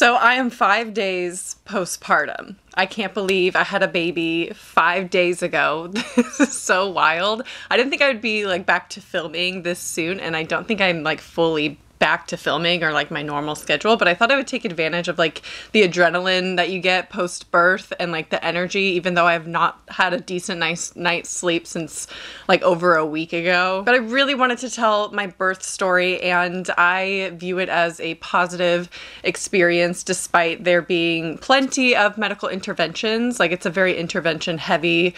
So I am 5 days postpartum. I can't believe I had a baby 5 days ago. This is so wild. I didn't think I would be like back to filming this soon, and I don't think I'm like fully back to filming or like my normal schedule, but I thought I would take advantage of like the adrenaline that you get post-birth and like the energy, even though I have not had a decent nice night's sleep since like over a week ago. But I really wanted to tell my birth story, and I view it as a positive experience despite there being plenty of medical interventions. Like, it's a very intervention heavy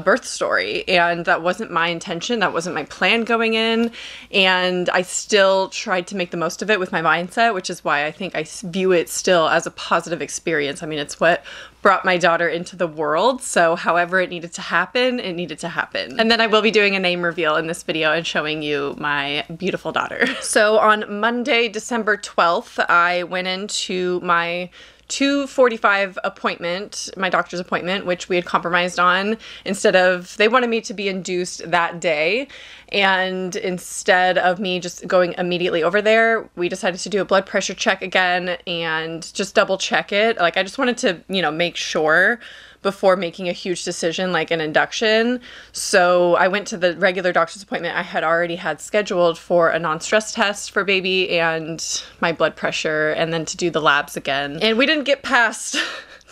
birth story, and that wasn't my intention. That wasn't my plan going in, and I still tried to make the most of it with my mindset, which is why I think I view it still as a positive experience. I mean, it's what brought my daughter into the world, so however it needed to happen, it needed to happen. And then I will be doing a name reveal in this video and showing you my beautiful daughter. So on Monday, December 12th, I went into my 2:45 appointment, my doctor's appointment, which we had compromised on. They wanted me to be induced that day. And instead of me just going immediately over there, we decided to do a blood pressure check again and just double check it. Like, I just wanted to, make sure before making a huge decision like an induction. So I went to the regular doctor's appointment I had already had scheduled for a non-stress test for baby and my blood pressure, and then to do the labs again. And we didn't get past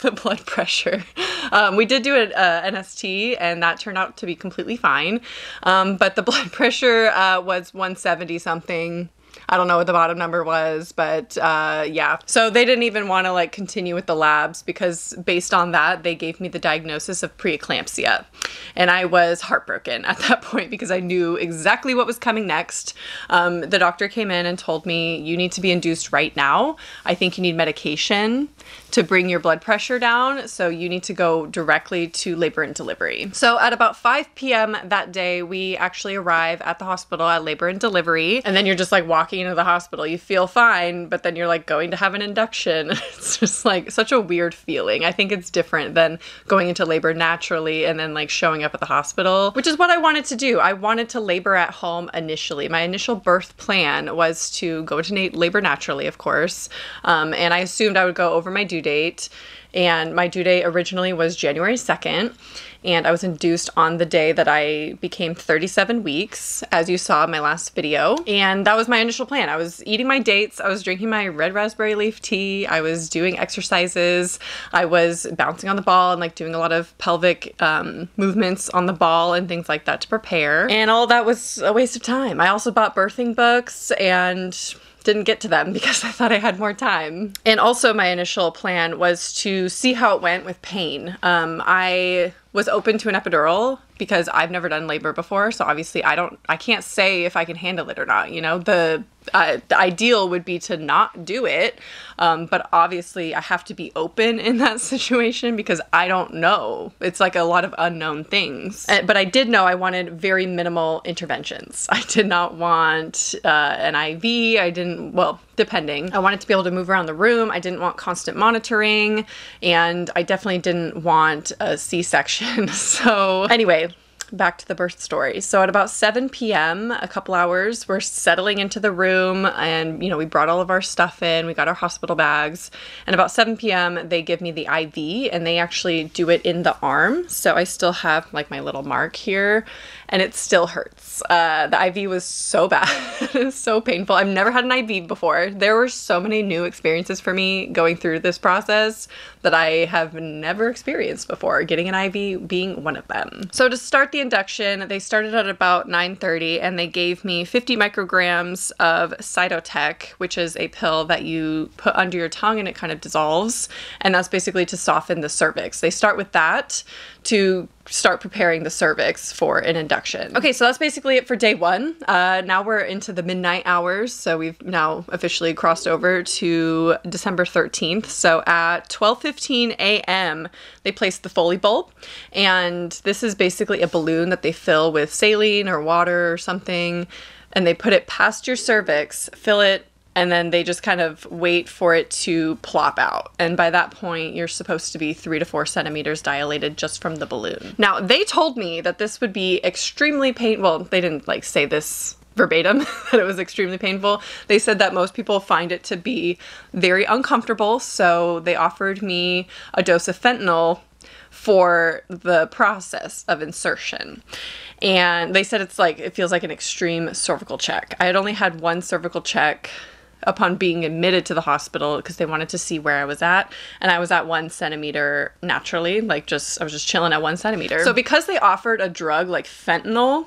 the blood pressure. We did do an ST, and that turned out to be completely fine. But the blood pressure was 170 something. I don't know what the bottom number was, but yeah. So they didn't even want to like continue with the labs because based on that, they gave me the diagnosis of preeclampsia. And I was heartbroken at that point because I knew exactly what was coming next. The doctor came in and told me, you need to be induced right now. I think you need medication to bring your blood pressure down. So you need to go directly to labor and delivery. So at about 5 p.m. that day, we actually arrive at the hospital at labor and delivery. And then you're just like walking into the hospital. You feel fine, but then you're like going to have an induction. It's just like such a weird feeling. I think it's different than going into labor naturally and then like showing up at the hospital, which is what I wanted to do. I wanted to labor at home initially. My initial birth plan was to go into labor naturally, of course. And I assumed I would go over my due date. And my due date originally was January 2nd. And I was induced on the day that I became 37 weeks, as you saw in my last video. And that was my initial plan. I was eating my dates. I was drinking my red raspberry leaf tea. I was doing exercises. I was bouncing on the ball and like doing a lot of pelvic movements on the ball and things like that to prepare. And all that was a waste of time. I also bought birthing books and didn't get to them because I thought I had more time. And also my initial plan was to see how it went with pain. I was open to an epidural because I've never done labor before. So obviously I can't say if I can handle it or not. The ideal would be to not do it. But obviously I have to be open in that situation because I don't know. It's like a lot of unknown things. But I did know I wanted very minimal interventions. I did not want an IV. Depending. I wanted to be able to move around the room. I didn't want constant monitoring, and I definitely didn't want a C-section. So anyway, back to the birth story. So at about 7 p.m., a couple hours, we're settling into the room, and we brought all of our stuff in. We got our hospital bags, and about 7 p.m. they give me the IV, and they actually do it in the arm. So I still have like my little mark here, and it still hurts. The IV was so bad. It was so painful. I've never had an IV before. There were so many new experiences for me going through this process that I have never experienced before, getting an IV being one of them. So to start the induction, they started at about 9:30, and they gave me 50 micrograms of Cytotec, which is a pill that you put under your tongue and it kind of dissolves. And that's basically to soften the cervix. They start with that to start preparing the cervix for an induction. Okay, so that's basically it for day one. Now we're into the midnight hours, so we've now officially crossed over to December 13th. So at 12:15 a.m., they placed the Foley bulb, and this is basically a balloon that they fill with saline or water or something, and they put it past your cervix, fill it, and then they just kind of wait for it to plop out. And by that point, you're supposed to be 3 to 4 centimeters dilated just from the balloon. Now, they told me that this would be extremely painful. Well, they didn't like say this verbatim that it was extremely painful. They said that most people find it to be very uncomfortable, so they offered me a dose of fentanyl for the process of insertion. And they said it feels like an extreme cervical check. I had only had one cervical check upon being admitted to the hospital because they wanted to see where I was at. And I was at 1 centimeter naturally, I was just chilling at 1 centimeter. So because they offered a drug like fentanyl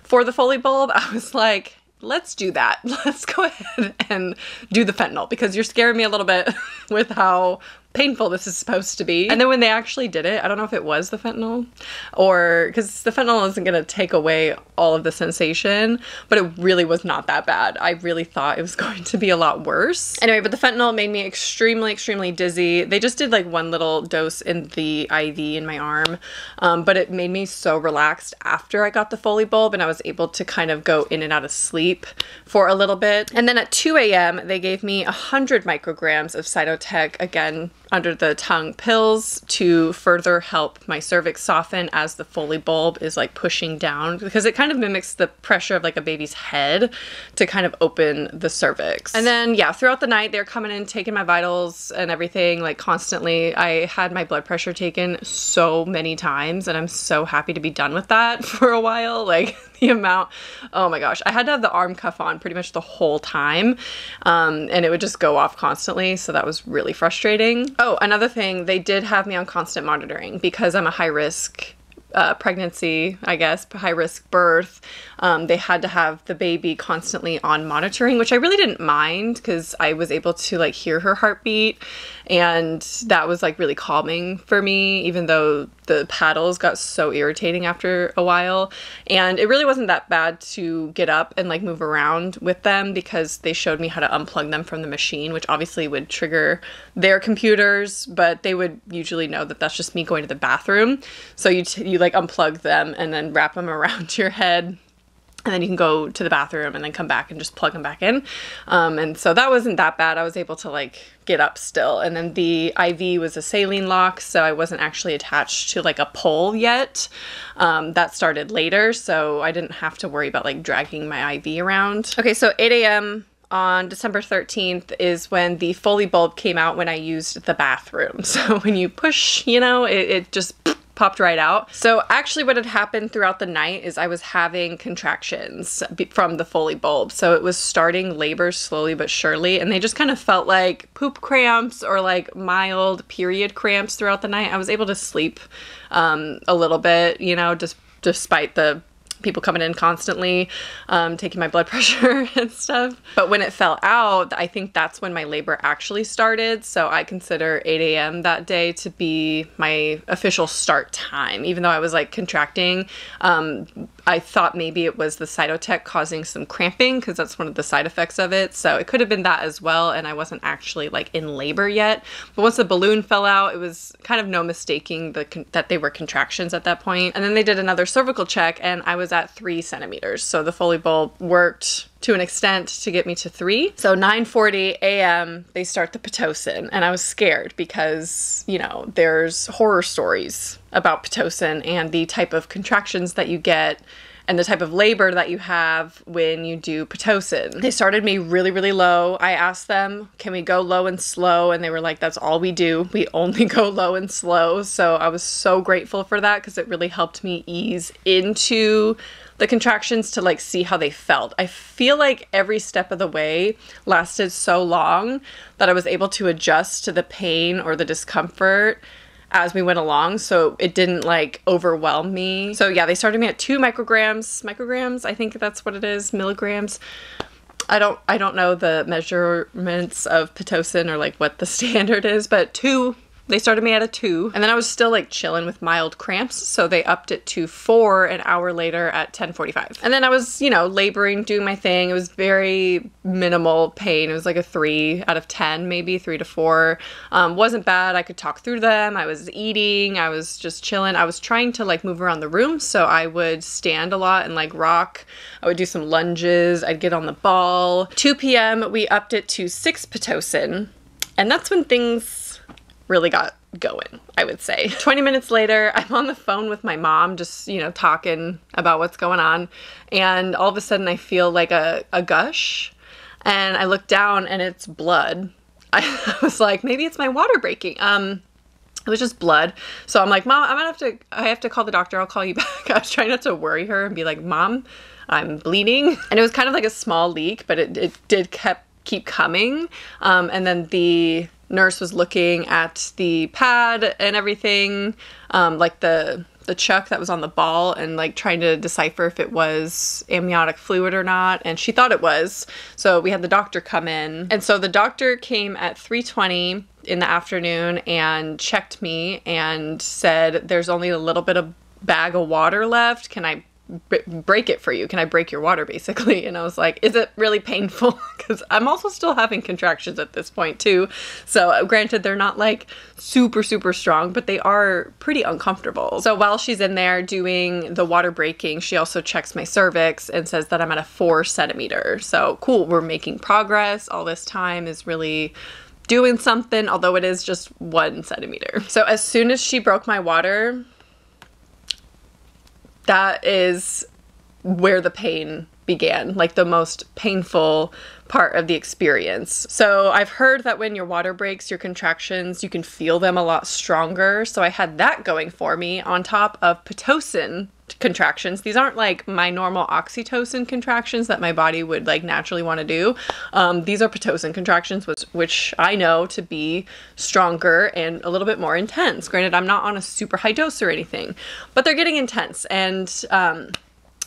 for the Foley bulb, I was like, let's do that. Let's go ahead and do the fentanyl because you're scaring me a little bit with how painful this is supposed to be. And then when they actually did it, I don't know if it was the fentanyl or because the fentanyl isn't going to take away all of the sensation, but it really was not that bad. I really thought it was going to be a lot worse. Anyway, but the fentanyl made me extremely, extremely dizzy. They just did like one little dose in the IV in my arm, but it made me so relaxed after I got the Foley bulb and I was able to kind of go in and out of sleep for a little bit. And then at 2 a.m. they gave me 100 micrograms of Cytotec, again, under the tongue pills to further help my cervix soften as the Foley bulb is like pushing down because it kind of mimics the pressure of like a baby's head to kind of open the cervix. And then yeah, throughout the night they're coming in taking my vitals and everything like constantly. I had my blood pressure taken so many times and I'm so happy to be done with that for a while. Like the amount, oh my gosh, I had to have the arm cuff on pretty much the whole time and it would just go off constantly, so that was really frustrating. Oh, another thing, they did have me on constant monitoring because I'm a high risk pregnancy, I guess, high risk birth. They had to have the baby constantly on monitoring, which I really didn't mind because I was able to like hear her heartbeat and that was like really calming for me, even though the paddles got so irritating after a while. And it really wasn't that bad to get up and like move around with them because they showed me how to unplug them from the machine, which obviously would trigger their computers, but they would usually know that that's just me going to the bathroom. So you like unplug them and then wrap them around your head. And then you can go to the bathroom and then come back and just plug them back in. And so that wasn't that bad. I was able to like get up still. And then the IV was a saline lock, so I wasn't actually attached to like a pole yet. That started later, so I didn't have to worry about like dragging my IV around. Okay, so 8 a.m. on December 13th is when the Foley bulb came out when I used the bathroom. So when you push, you know, it just popped right out. So actually what had happened throughout the night is I was having contractions from the Foley bulb. So it was starting labor slowly but surely, and they just kind of felt like poop cramps or like mild period cramps throughout the night. I was able to sleep a little bit, you know, just despite the people coming in constantly, taking my blood pressure and stuff. But when it fell out, I think that's when my labor actually started. So I consider 8 a.m. that day to be my official start time. Even though I was like contracting, I thought maybe it was the Cytotec causing some cramping because that's one of the side effects of it. So it could have been that as well. And I wasn't actually like in labor yet. But once the balloon fell out, it was kind of no mistaking that they were contractions at that point. And then they did another cervical check and I was at 3 centimeters. So the Foley bulb worked to an extent to get me to 3. So 9:40 a.m. they start the Pitocin, and I was scared because, you know, there's horror stories about Pitocin and the type of contractions that you get and the type of labor that you have when you do Pitocin. They started me really, really low. I asked them, can we go low and slow? And they were like, that's all we do. We only go low and slow. So I was so grateful for that because it really helped me ease into the contractions to like see how they felt. I feel like every step of the way lasted so long that I was able to adjust to the pain or the discomfort as we went along, so it didn't like overwhelm me. So yeah, they started me at 2 micrograms, I think that's what it is, milligrams. I don't know the measurements of Pitocin or like what the standard is, but 2. They started me at a 2, and then I was still like chilling with mild cramps, so they upped it to 4 an hour later at 10:45. And then I was, you know, laboring, doing my thing. It was very minimal pain. It was like a 3 out of 10, maybe 3 to 4. Wasn't bad. I could talk through them. I was eating. I was just chilling. I was trying to like move around the room, so I would stand a lot and like rock. I would do some lunges. I'd get on the ball. 2 p.m. we upped it to 6 Pitocin, and that's when things really got going, I would say. 20 minutes later, I'm on the phone with my mom, just, you know, talking about what's going on. And all of a sudden I feel like a gush, and I look down and it's blood. I was like, maybe it's my water breaking. It was just blood. So I'm like, Mom, I have to call the doctor. I'll call you back. I was trying not to worry her and be like, Mom, I'm bleeding. And it was kind of like a small leak, but it did keep coming. And then the nurse was looking at the pad and everything, like the chuck that was on the ball, and like trying to decipher if it was amniotic fluid or not, and she thought it was. So we had the doctor come in, and so the doctor came at 3:20 in the afternoon and checked me and said, there's only a little bit of bag of water left. Can I break it for you? Can I break your water, basically? And I was like, is it really painful? Because I'm also still having contractions at this point too. So granted, they're not like super strong, but they are pretty uncomfortable. So while she's in there doing the water breaking, she also checks my cervix and says that I'm at a 4 centimeter. So cool, we're making progress. All this time is really doing something, although it is just 1 centimeter. So as soon as she broke my water, that is where the pain began, like the most painful part of the experience. So I've heard that when your water breaks, your contractions, you can feel them a lot stronger. So I had that going for me on top of Pitocin contractions. These aren't like my normal oxytocin contractions that my body would like naturally want to do. These are Pitocin contractions, which I know to be stronger and a little bit more intense. Granted, I'm not on a super high dose or anything, but they're getting intense. And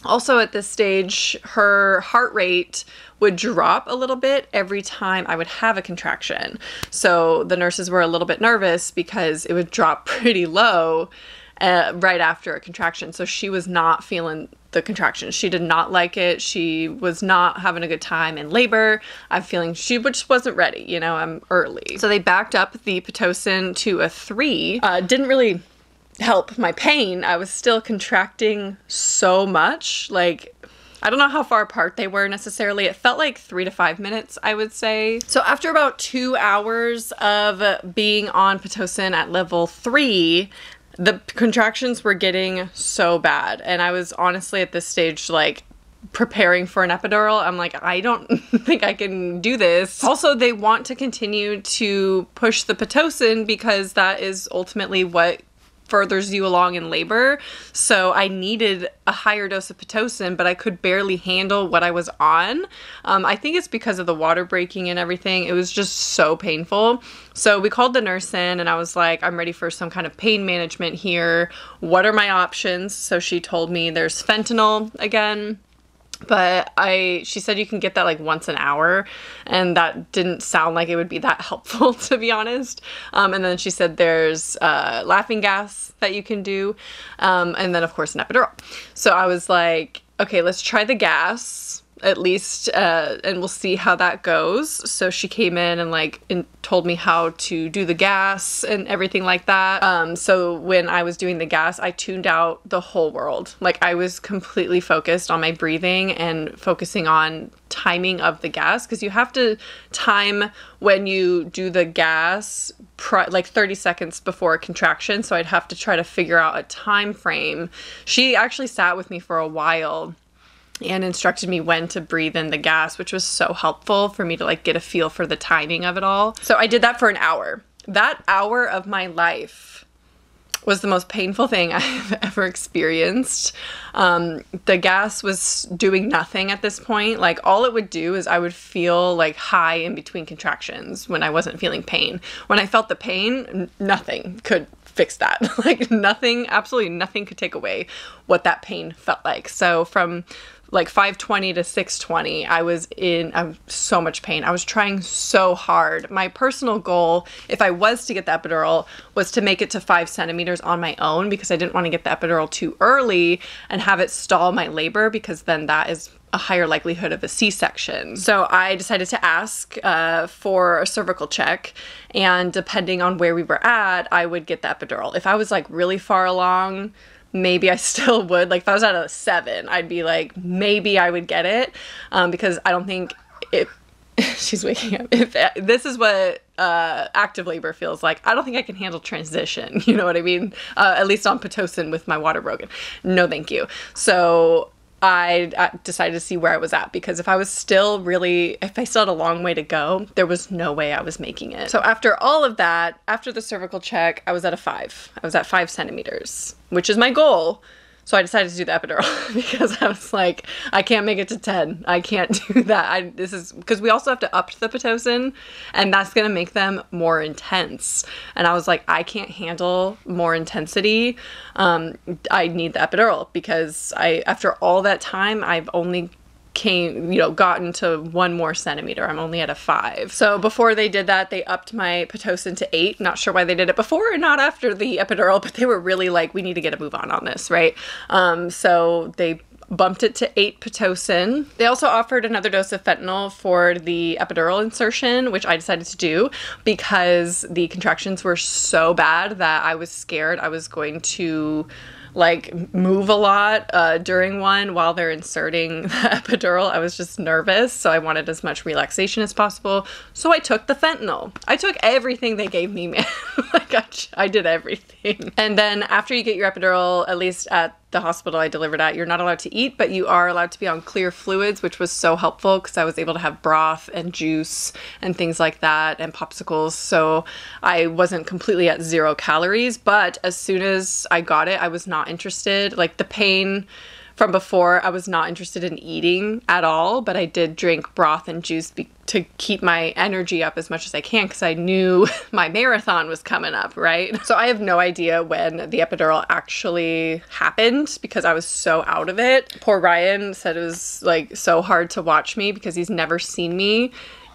also at this stage, her heart rate would drop a little bit every time I would have a contraction. So the nurses were a little bit nervous because it would drop pretty low right after a contraction. So she was not feeling the contraction. She did not like it. She was not having a good time in labor. I'm feeling she just wasn't ready. You know, I'm early. So they backed up the Pitocin to a 3. Didn't really help my pain. I was still contracting so much. Like, I don't know how far apart they were necessarily. It felt like 3 to 5 minutes, I would say. So after about 2 hours of being on Pitocin at level 3, the contractions were getting so bad. And I was honestly at this stage like preparing for an epidural. I'm like, I don't think I can do this. Also, they want to continue to push the Pitocin because that is ultimately what furthers you along in labor. So I needed a higher dose of Pitocin, but I could barely handle what I was on. I think it's because of the water breaking and everything. It was just so painful. So we called the nurse in and I was like, I'm ready for some kind of pain management here. What are my options? So she told me there's fentanyl again. But she said you can get that like once an hour, and that didn't sound like it would be that helpful, to be honest. And then she said there's laughing gas that you can do, and then of course an epidural. So I was like, okay, let's try the gas at least, and we'll see how that goes. So she came in and told me how to do the gas and everything like that. So when I was doing the gas, I tuned out the whole world. Like, I was completely focused on my breathing and focusing on timing of the gas, because you have to time when you do the gas like 30 seconds before a contraction. So I'd have to try to figure out a time frame. She actually sat with me for a while and instructed me when to breathe in the gas, which was so helpful for me to like get a feel for the timing of it all. So I did that for an hour. That hour of my life was the most painful thing I've ever experienced. The gas was doing nothing at this point. Like, all it would do is I would feel like high in between contractions when I wasn't feeling pain. When I felt the pain, nothing could fix that. Like, nothing, absolutely nothing could take away what that pain felt like. So from like 5:20 to 6:20, I was in so much pain. I was trying so hard. My personal goal, if I was to get the epidural, was to make it to 5 centimeters on my own, because I didn't want to get the epidural too early and have it stall my labor, because then that is a higher likelihood of a C-section. So I decided to ask for a cervical check, and depending on where we were at, I would get the epidural. If I was like really far along, maybe I still would. Like, if I was at a 7, I'd be like, maybe I would get it, because I don't think it she's waking up. If this is what active labor feels like. I don't think I can handle transition. You know what I mean? At least on Pitocin with my water broken. No, thank you. So I decided to see where I was at, because if I still had a long way to go, there was no way I was making it. So after all of that, after the cervical check, I was at a 5. I was at 5 centimeters, which is my goal. So I decided to do the epidural because I was like, I can't make it to 10. I can't do that. This is because we also have to up the Pitocin, and that's going to make them more intense. And I was like, I can't handle more intensity. I need the epidural, because after all that time, I've only gotten to 1 more centimeter. I'm only at a 5. So before they did that, they upped my Pitocin to 8. Not sure why they did it before and not after the epidural, but they were really like, we need to get a move on this, right? So they bumped it to 8 Pitocin. They also offered another dose of fentanyl for the epidural insertion, which I decided to do because the contractions were so bad that I was scared I was going to move a lot during one while they're inserting the epidural. I was just nervous, so I wanted as much relaxation as possible. So I took the fentanyl. I took everything they gave me, man. I did everything. And then after you get your epidural, at least at the hospital I delivered at, you're not allowed to eat, but you are allowed to be on clear fluids, which was so helpful because I was able to have broth and juice and things like that and popsicles. So I wasn't completely at 0 calories, but as soon as I got it, I was not interested. Like the pain from before, I was not interested in eating at all, but I did drink broth and juice to keep my energy up as much as I can because I knew my marathon was coming up, right? So I have no idea when the epidural actually happened because I was so out of it. Poor Ryan said it was so hard to watch me because he's never seen me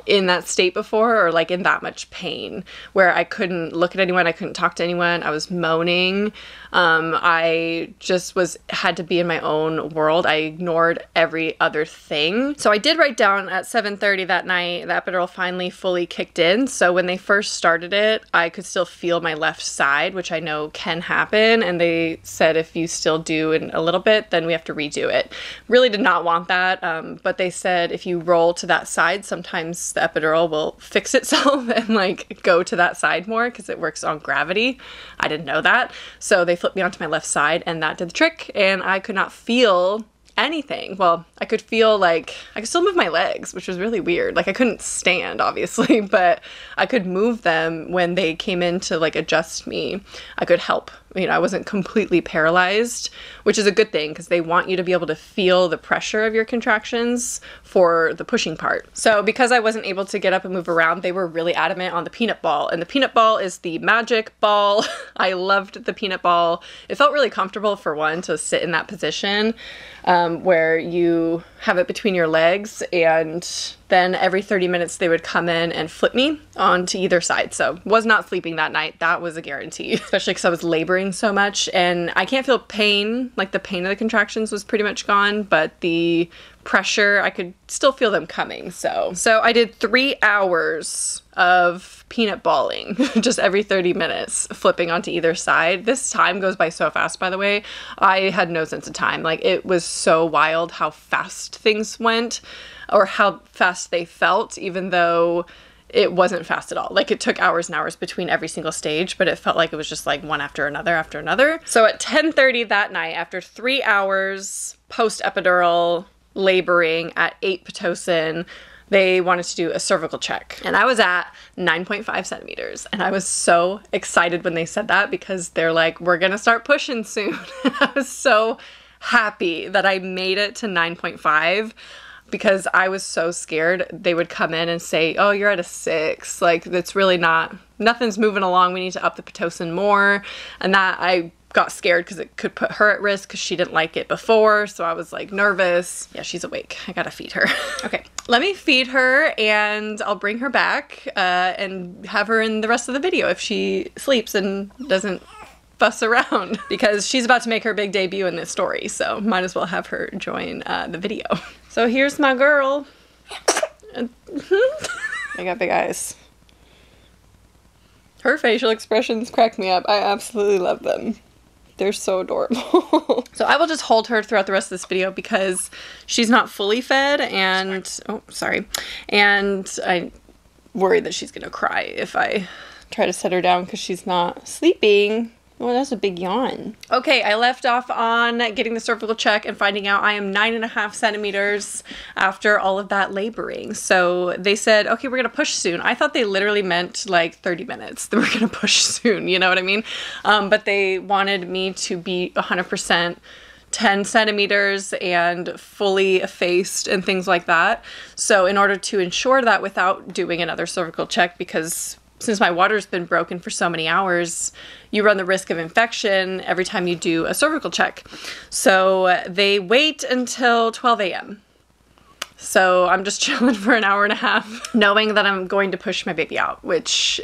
in that state before, or in that much pain, where I couldn't look at anyone, I couldn't talk to anyone, I was moaning. I just had to be in my own world. I ignored every other thing. So I did write down at 7:30 that night, the epidural finally fully kicked in. So when they first started it, I could still feel my left side, which I know can happen. And they said, if you still do in a little bit, then we have to redo it. Really did not want that. But they said, if you roll to that side, sometimes the epidural will fix itself and go to that side more because it works on gravity. I didn't know that. So they flipped me onto my left side and that did the trick, and I could not feel anything. Well, I could feel I could still move my legs, which was really weird. I couldn't stand, obviously, but I could move them when they came in to adjust me. I could help. I wasn't completely paralyzed, which is a good thing because they want you to be able to feel the pressure of your contractions for the pushing part. So because I wasn't able to get up and move around, they were really adamant on the peanut ball. And the peanut ball is the magic ball. I loved the peanut ball. It felt really comfortable, for one, to sit in that position where you have it between your legs, and then every 30 minutes they would come in and flip me onto either side. So was not sleeping that night. That was a guarantee, especially because I was laboring so much and I can't feel pain. The pain of the contractions was pretty much gone, but the pressure, I could still feel them coming. So I did 3 hours of peanut balling just every 30 minutes, flipping onto either side. This time goes by so fast, by the way. I had no sense of time. It was so wild how fast things went, or how fast they felt, even though it wasn't fast at all. It took hours and hours between every single stage, but it felt like it was just one after another. So at 10:30 that night, after 3 hours post-epidural laboring at 8 Pitocin, they wanted to do a cervical check. And I was at 9.5 centimeters. And I was so excited when they said that because they're like, we're gonna start pushing soon. I was so happy that I made it to 9.5 because I was so scared they would come in and say, oh, you're at a 6. That's really nothing's moving along. We need to up the Pitocin more. And that I got scared because it could put her at risk because she didn't like it before. So I was nervous. Yeah, she's awake. I gotta feed her. Okay, let me feed her and I'll bring her back and have her in the rest of the video if she sleeps and doesn't fuss around, because she's about to make her big debut in this story. So might as well have her join the video. So here's my girl. I got big eyes. Her facial expressions crack me up. I absolutely love them. They're so adorable. So I will just hold her throughout the rest of this video because she's not fully fed and, oh, sorry. And worried that she's gonna cry if I try to set her down because she's not sleeping. Oh, that's a big yawn. Okay, I left off on getting the cervical check and finding out I am 9.5 centimeters after all of that laboring. So they said, okay, we're gonna push soon. I thought they literally meant like 30 minutes that we're gonna push soon, you know what I mean? But they wanted me to be 100% 10 centimeters and fully effaced and things like that. So in order to ensure that without doing another cervical check, because since my water's been broken for so many hours, you run the risk of infection every time you do a cervical check. So they wait until 12 a.m. So I'm just chilling for an hour and a half, knowing that I'm going to push my baby out, which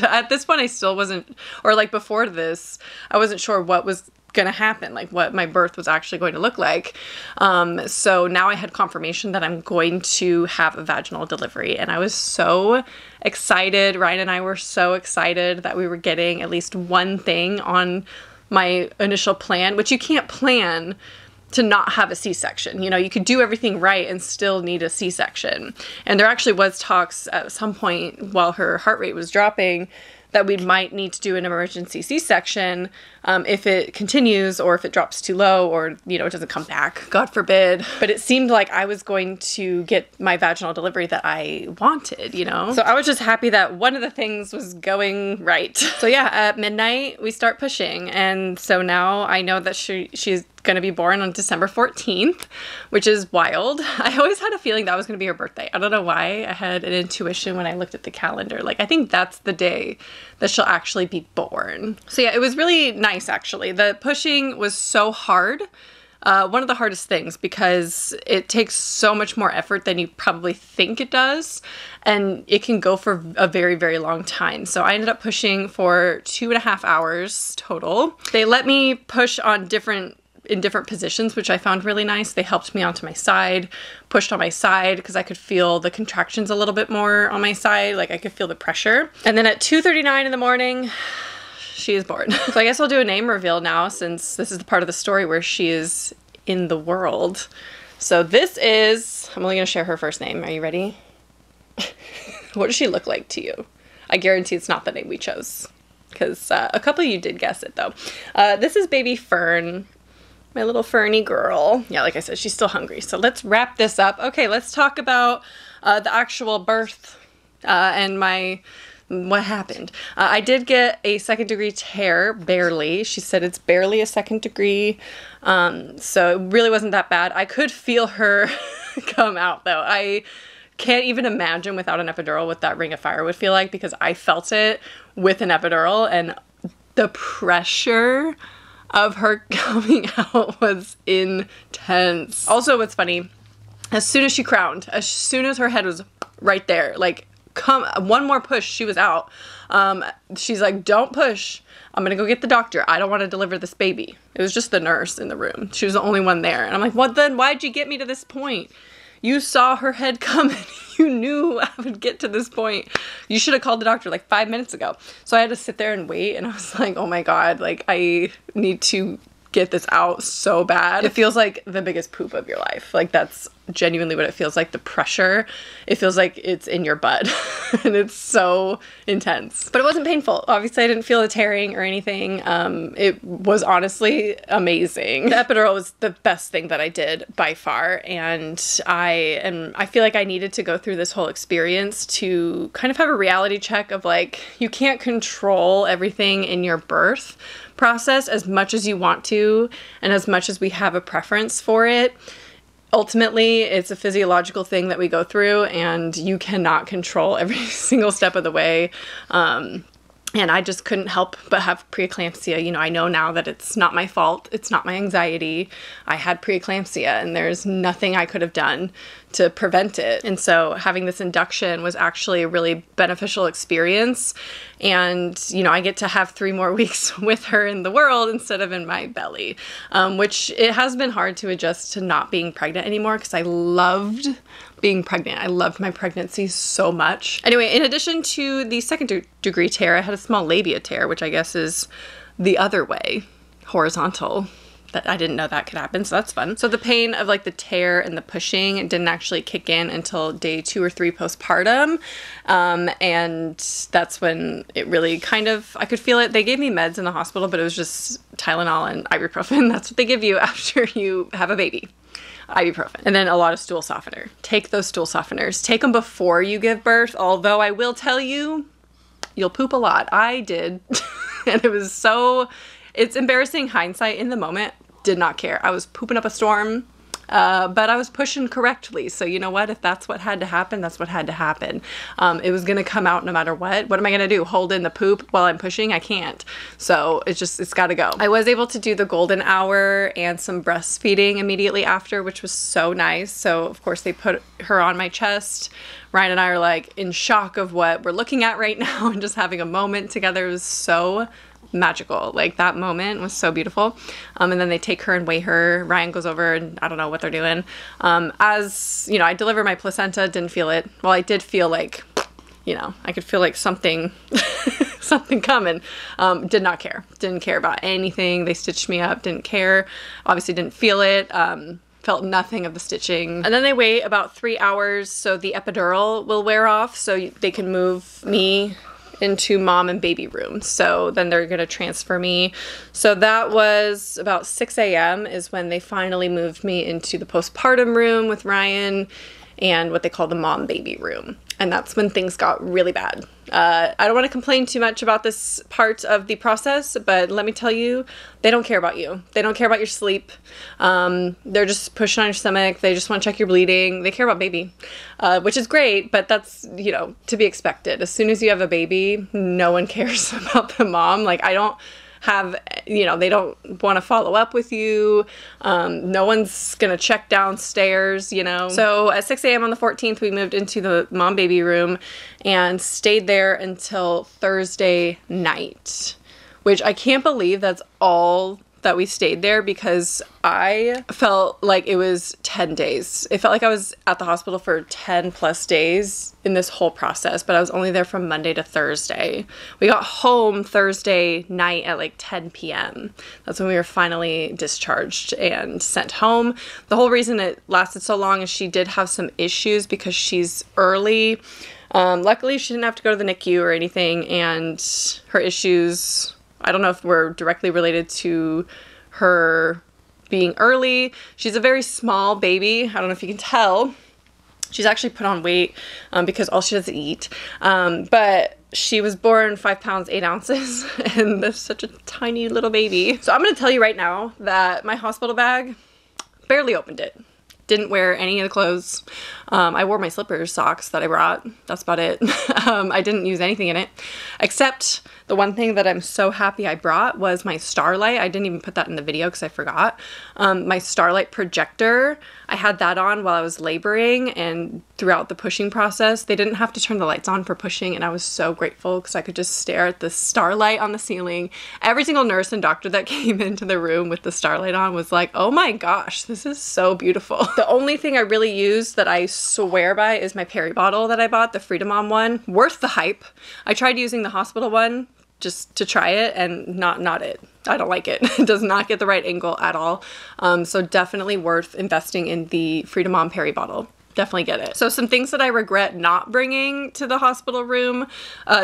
at this point I still wasn't, or like before this, I wasn't sure what was gonna happen, like what my birth was actually going to look like. So now I had confirmation that I'm going to have a vaginal delivery, and I was so excited. Ryan and I were so excited that we were getting at least one thing on my initial plan, which you can't plan to not have a C-section. You know, you could do everything right and still need a C-section. And there actually was talks at some point while her heart rate was dropping that we might need to do an emergency C-section if it continues, or if it drops too low, or, you know, it doesn't come back, God forbid. But it seemed like I was going to get my vaginal delivery that I wanted, you know? So I was just happy that one of the things was going right. So yeah, at midnight, we start pushing. And so now I know that she's going to be born on December 14th, which is wild. I always had a feeling that was going to be her birthday. I don't know why. I had an intuition when I looked at the calendar. Like, I think that's the day that she'll actually be born. So yeah, it was really nice, actually. The pushing was so hard. One of the hardest things, because it takes so much more effort than you probably think it does, and it can go for a very, very long time. So I ended up pushing for 2.5 hours total. They let me push on in different positions, which I found really nice. They helped me onto my side, pushed on my side because I could feel the contractions a little bit more on my side. Like, I could feel the pressure. And then at 2:39 in the morning, she is born. So I guess I'll do a name reveal now, since this is the part of the story where she is in the world. So this is, I'm only gonna share her first name. Are you ready? What does she look like to you? I guarantee it's not the name we chose, because a couple of you did guess it though. This is baby Fern. My little Ferny girl. Yeah, like I said, she's still hungry. So let's wrap this up. Okay, let's talk about the actual birth and what happened. I did get a 2nd degree tear, barely. She said it's barely a 2nd degree. So it really wasn't that bad. I could feel her come out though. I can't even imagine without an epidural what that ring of fire would feel like, because I felt it with an epidural, and the pressure of her coming out was intense. Also, what's funny, as soon as she crowned, as soon as her head was right there, like, one more push, she was out. She's like, don't push. I'm gonna go get the doctor. I don't want to deliver this baby. It was just the nurse in the room. She was the only one there. And I'm like, what then? Why'd you get me to this point? You saw her head come and you knew I would get to this point. You should have called the doctor like 5 minutes ago. So I had to sit there and wait, and I was like, oh my God, like, I need to get this out so bad. It feels like the biggest poop of your life. Like, that's genuinely what it feels like. The pressure, it feels like it's in your butt and it's so intense, but it wasn't painful. Obviously I didn't feel the tearing or anything. It was honestly amazing. The epidural was the best thing that I did by far, and I feel like I needed to go through this whole experience to kind of have a reality check of, like, you can't control everything in your birth process as much as you want to, and as much as we have a preference for it. Ultimately, it's a physiological thing that we go through, and you cannot control every single step of the way. And I just couldn't help but have preeclampsia. You know, I know now that it's not my fault. It's not my anxiety. I had preeclampsia, and there's nothing I could have done to prevent it. And so having this induction was actually a really beneficial experience. And, you know, I get to have 3 more weeks with her in the world instead of in my belly, which it has been hard to adjust to not being pregnant anymore, because I loved being pregnant. I loved my pregnancy so much. Anyway, in addition to the 2nd degree tear, I had a small labia tear, which I guess is the other way, horizontal I didn't know that could happen, so that's fun. So the pain of like the tear and the pushing didn't actually kick in until day 2 or 3 postpartum. And that's when it really kind of, I could feel it. They gave me meds in the hospital, but it was just Tylenol and ibuprofen. That's what they give you after you have a baby. Ibuprofen. And then a lot of stool softener. Take those stool softeners. Take them before you give birth, although I will tell you, you'll poop a lot. I did. And it was so, it's embarrassing hindsight. In the moment, did not care. I was pooping up a storm, but I was pushing correctly. So you know what? If that's what had to happen, that's what had to happen. It was going to come out no matter what. What am I going to do? Hold in the poop while I'm pushing? I can't. So it's got to go. I was able to do the golden hour and some breastfeeding immediately after, which was so nice. So of course they put her on my chest. Ryan and I are like in shock of what we're looking at right now and just having a moment together. It was so magical. Like that moment was so beautiful. And then they take her and weigh her. Ryan goes over and I don't know what they're doing. As you know, I delivered my placenta, didn't feel it. Well, I did feel like, you know, I could feel like something, something coming. Did not care. Didn't care about anything. They stitched me up, didn't care. Obviously didn't feel it. Felt nothing of the stitching. And then they wait about 3 hours so the epidural will wear off so they can move me into mom and baby room. So then they're gonna transfer me. So that was about 6 a.m. is when they finally moved me into the postpartum room with Ryan and what they call the mom baby room. And that's when things got really bad. I don't want to complain too much about this part of the process, but let me tell you, they don't care about you. They don't care about your sleep. They're just pushing on your stomach. They just want to check your bleeding. They care about baby, which is great, but that's, you know, to be expected. As soon as you have a baby, no one cares about the mom. Like I don't have, you know, they don't want to follow up with you. No one's gonna check downstairs, you know. So at 6 a.m. on the 14th, we moved into the mom baby room and stayed there until Thursday night, which I can't believe that's all that we stayed there because I felt like it was 10 days. It felt like I was at the hospital for 10 plus days in this whole process, but I was only there from Monday to Thursday. We got home Thursday night at like 10 p.m. That's when we were finally discharged and sent home. The whole reason it lasted so long is she did have some issues because she's early. Luckily, she didn't have to go to the NICU or anything, and her issues, I don't know if we're directly related to her being early. She's a very small baby. I don't know if you can tell. She's actually put on weight because all she does is eat. But she was born 5 pounds, 8 ounces, and that's such a tiny little baby. So I'm gonna tell you right now that my hospital bag, barely opened it. Didn't wear any of the clothes. I wore my slippers, socks that I brought. That's about it. I didn't use anything in it, except the one thing that I'm so happy I brought was my Starlight. I didn't even put that in the video because I forgot. My Starlight projector, I had that on while I was laboring and throughout the pushing process. They didn't have to turn the lights on for pushing, and I was so grateful because I could just stare at the Starlight on the ceiling. Every single nurse and doctor that came into the room with the Starlight on was like, oh my gosh, this is so beautiful. The only thing I really use that I swear by is my Peri bottle that I bought, the Freedom Mom one. Worth the hype. I tried using the hospital one just to try it, and not it. I don't like it. It does not get the right angle at all. So definitely worth investing in the Freedom Mom Peri bottle. Definitely get it. So some things that I regret not bringing to the hospital room,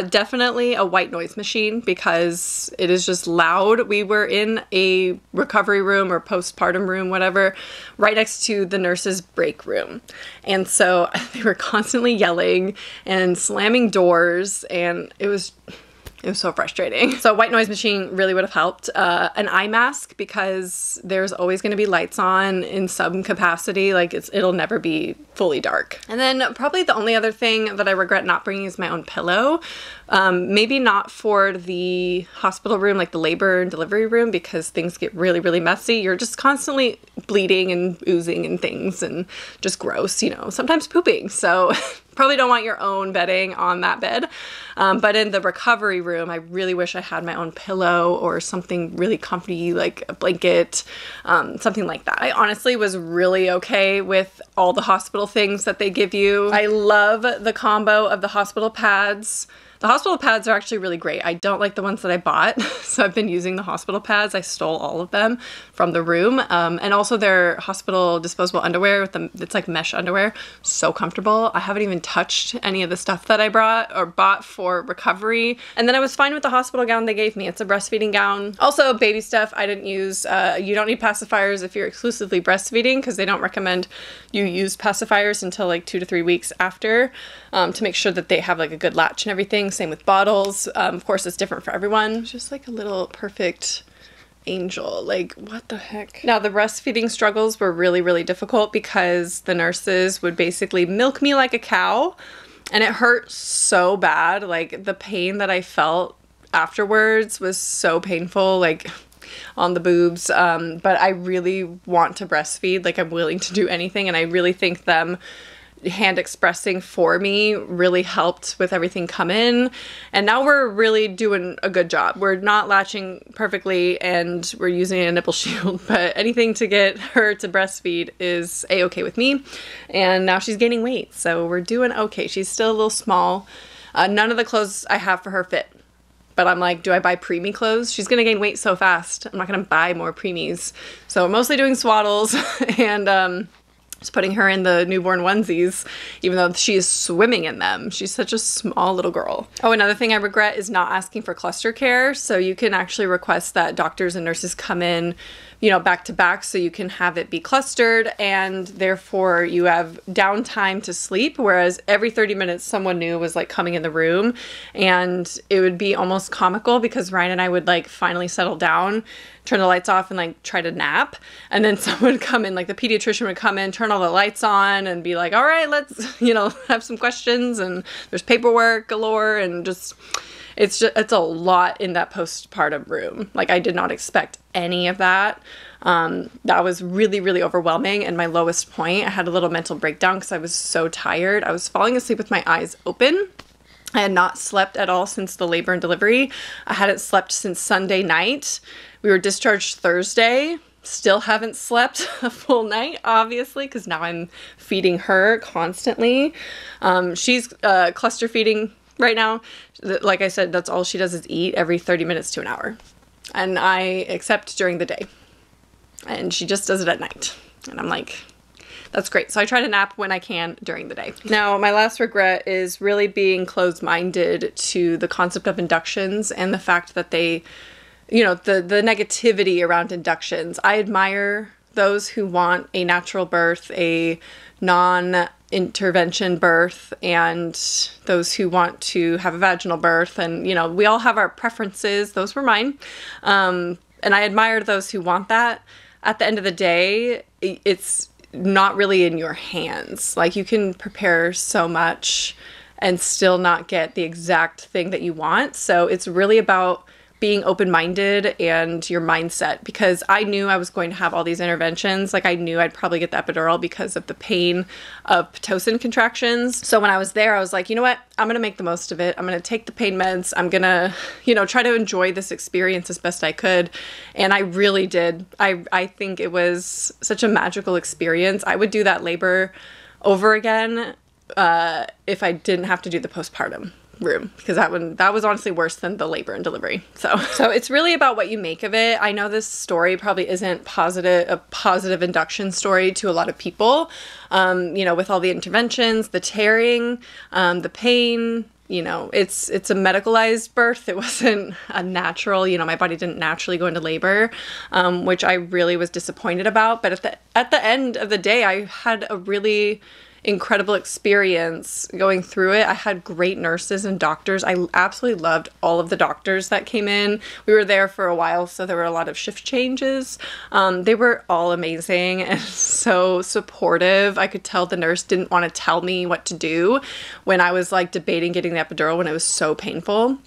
definitely a white noise machine because it is just loud. We were in a recovery room or postpartum room, whatever, right next to the nurse's break room. And so they were constantly yelling and slamming doors, and it was so frustrating. So a white noise machine really would have helped. An eye mask, because there's always going to be lights on in some capacity. Like it'll never be fully dark. And then probably the only other thing that I regret not bringing is my own pillow. Maybe not for the hospital room, like the labor and delivery room, because things get really, really messy. You're just constantly bleeding and oozing and things and just gross, you know, sometimes pooping. So probably don't want your own bedding on that bed. But in the recovery room, I really wish I had my own pillow or something really comfy, like a blanket, something like that. I honestly was really okay with all the hospital things that they give you. I love the combo of the hospital pads, The hospital pads are actually really great. I don't like the ones that I bought, so I've been using the hospital pads. I stole all of them from the room. And also their hospital disposable underwear with it's like mesh underwear. So comfortable. I haven't even touched any of the stuff that I brought or bought for recovery. And then I was fine with the hospital gown they gave me. It's a breastfeeding gown. Also baby stuff I didn't use. You don't need pacifiers if you're exclusively breastfeeding, because they don't recommend you use pacifiers until like 2 to 3 weeks after, to make sure that they have like a good latch and everything. Same with bottles. Of course, it's different for everyone. It's just like a little perfect angel. Like, what the heck? Now, the breastfeeding struggles were really, really difficult because the nurses would basically milk me like a cow, and it hurt so bad. Like, the pain that I felt afterwards was so painful, like on the boobs. But I really want to breastfeed. Like, I'm willing to do anything, and I really think them hand expressing for me really helped with everything come in. And now we're really doing a good job. We're not latching perfectly and we're using a nipple shield, but anything to get her to breastfeed is a-okay with me. And now she's gaining weight, so we're doing okay. She's still a little small. None of the clothes I have for her fit. But I'm like, do I buy preemie clothes? She's gonna gain weight so fast. I'm not gonna buy more preemies. So I'm mostly doing swaddles and just putting her in the newborn onesies, even though she is swimming in them. She's such a small little girl. Oh, another thing I regret is not asking for cluster care. So you can actually request that doctors and nurses come in, you know, back to back, so you can have it be clustered, and therefore you have downtime to sleep, whereas every 30 minutes someone new was like coming in the room, and it would be almost comical because Ryan and I would like finally settle down, turn the lights off and like try to nap, and then someone would come in, like the pediatrician would come in, turn all the lights on and be like, all right, let's, you know, have some questions, and there's paperwork galore, and just it's a lot in that postpartum room. Like, I did not expect any of that. That was really, really overwhelming. And my lowest point, I had a little mental breakdown because I was so tired. I was falling asleep with my eyes open. I had not slept at all since the labor and delivery. I hadn't slept since Sunday night. We were discharged Thursday. Still haven't slept a full night, obviously, because now I'm feeding her constantly. She's cluster feeding right now. Like I said, that's all she does is eat every 30 minutes to an hour. And I accept during the day. And she just does it at night. And I'm like, that's great. So I try to nap when I can during the day. Now, my last regret is really being closed-minded to the concept of inductions and the fact that they, you know, the negativity around inductions. I admire those who want a natural birth, a non-intervention birth, and those who want to have a vaginal birth. And, you know, we all have our preferences. Those were mine. And I admire those who want that. At the end of the day, it's not really in your hands. Like, you can prepare so much and still not get the exact thing that you want. So it's really about being open-minded and your mindset, because I knew I was going to have all these interventions. Like, I knew I'd probably get the epidural because of the pain of Pitocin contractions. So when I was there, I was like, you know what? I'm going to make the most of it. I'm going to take the pain meds. I'm going to, you know, try to enjoy this experience as best I could. And I really did. I think it was such a magical experience. I would do that labor over again if I didn't have to do the postpartum room, because that was honestly worse than the labor and delivery. So it's really about what you make of it. I know this story probably isn't a positive induction story to a lot of people, you know, with all the interventions, the tearing, the pain. You know, it's a medicalized birth. It wasn't a natural, you know, my body didn't naturally go into labor, which I really was disappointed about. But at the end of the day, I had a really incredible experience going through it. I had great nurses and doctors. I absolutely loved all of the doctors that came in. We were there for a while, so there were a lot of shift changes. They were all amazing and so supportive. I could tell the nurse didn't want to tell me what to do when I was like debating getting the epidural when it was so painful.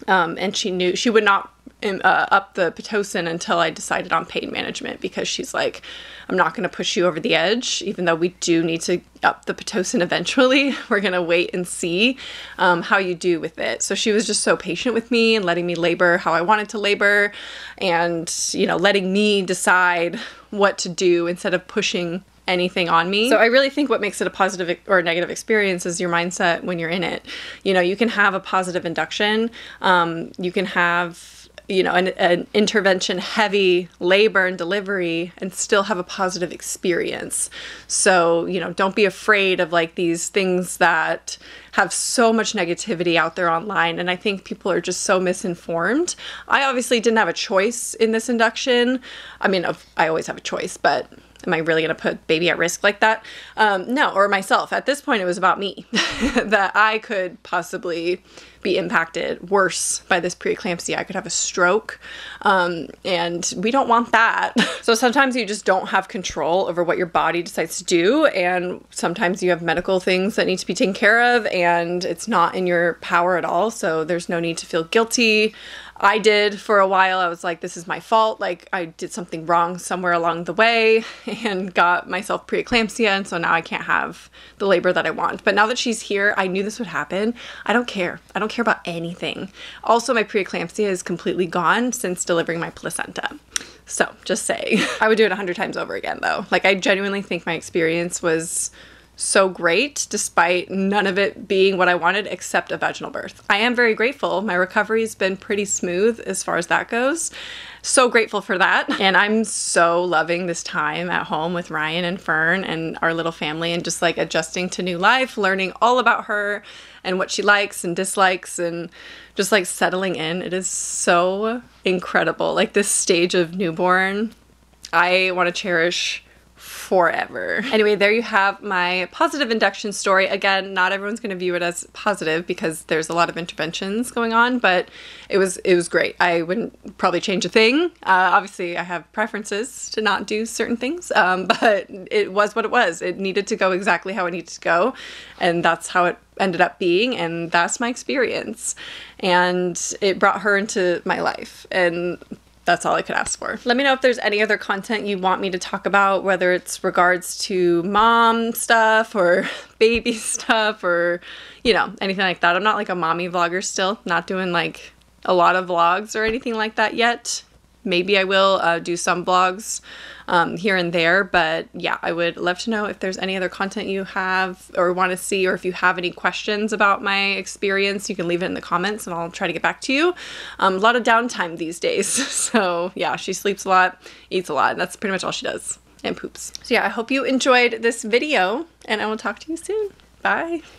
And she knew she would not up the Pitocin until I decided on pain management, because she's like, I'm not going to push you over the edge, even though we do need to up the Pitocin eventually. We're going to wait and see how you do with it. So she was just so patient with me and letting me labor how I wanted to labor, and, you know, letting me decide what to do instead of pushing anything on me. So I really think what makes it a positive or a negative experience is your mindset when you're in it. You know, you can have a positive induction. You can have, you know, an intervention heavy labor and delivery and still have a positive experience. So, you know, don't be afraid of like these things that have so much negativity out there online. And I think people are just so misinformed. I obviously didn't have a choice in this induction. I mean, I always have a choice, but am I really going to put baby at risk like that? No, or myself. At this point, it was about me, that I could possibly be impacted worse by this preeclampsia. I could have a stroke, and we don't want that. So sometimes you just don't have control over what your body decides to do, and sometimes you have medical things that need to be taken care of, and it's not in your power at all, so there's no need to feel guilty. I did for a while. I was like, this is my fault. Like, I did something wrong somewhere along the way and got myself preeclampsia, and so now I can't have the labor that I want. But now that she's here, I knew this would happen. I don't care. I don't care about anything. Also, my preeclampsia is completely gone since delivering my placenta. So, just saying. I would do it 100 times over again, though. Like, I genuinely think my experience was so great, despite none of it being what I wanted except a vaginal birth. I am very grateful. My recovery's been pretty smooth as far as that goes. So grateful for that. And I'm so loving this time at home with Ryan and Fern and our little family, and just like adjusting to new life, learning all about her and what she likes and dislikes, and just like settling in. It is so incredible. Like, this stage of newborn, I want to cherish forever. Anyway, there you have my positive induction story. Again, not everyone's going to view it as positive because there's a lot of interventions going on, but it was great. I wouldn't probably change a thing. Obviously, I have preferences to not do certain things, but it was what it was. It needed to go exactly how it needed to go, and that's how it ended up being, and that's my experience. And it brought her into my life, and that's all I could ask for. Let me know if there's any other content you want me to talk about, whether it's regards to mom stuff or baby stuff or, you know, anything like that. I'm not like a mommy vlogger still, not doing like a lot of vlogs or anything like that yet. Maybe I will do some vlogs here and there, but yeah, I would love to know if there's any other content you have or want to see, or if you have any questions about my experience, you can leave it in the comments and I'll try to get back to you. A lot of downtime these days, so yeah, she sleeps a lot, eats a lot, and that's pretty much all she does, and poops. So yeah, I hope you enjoyed this video, and I will talk to you soon. Bye.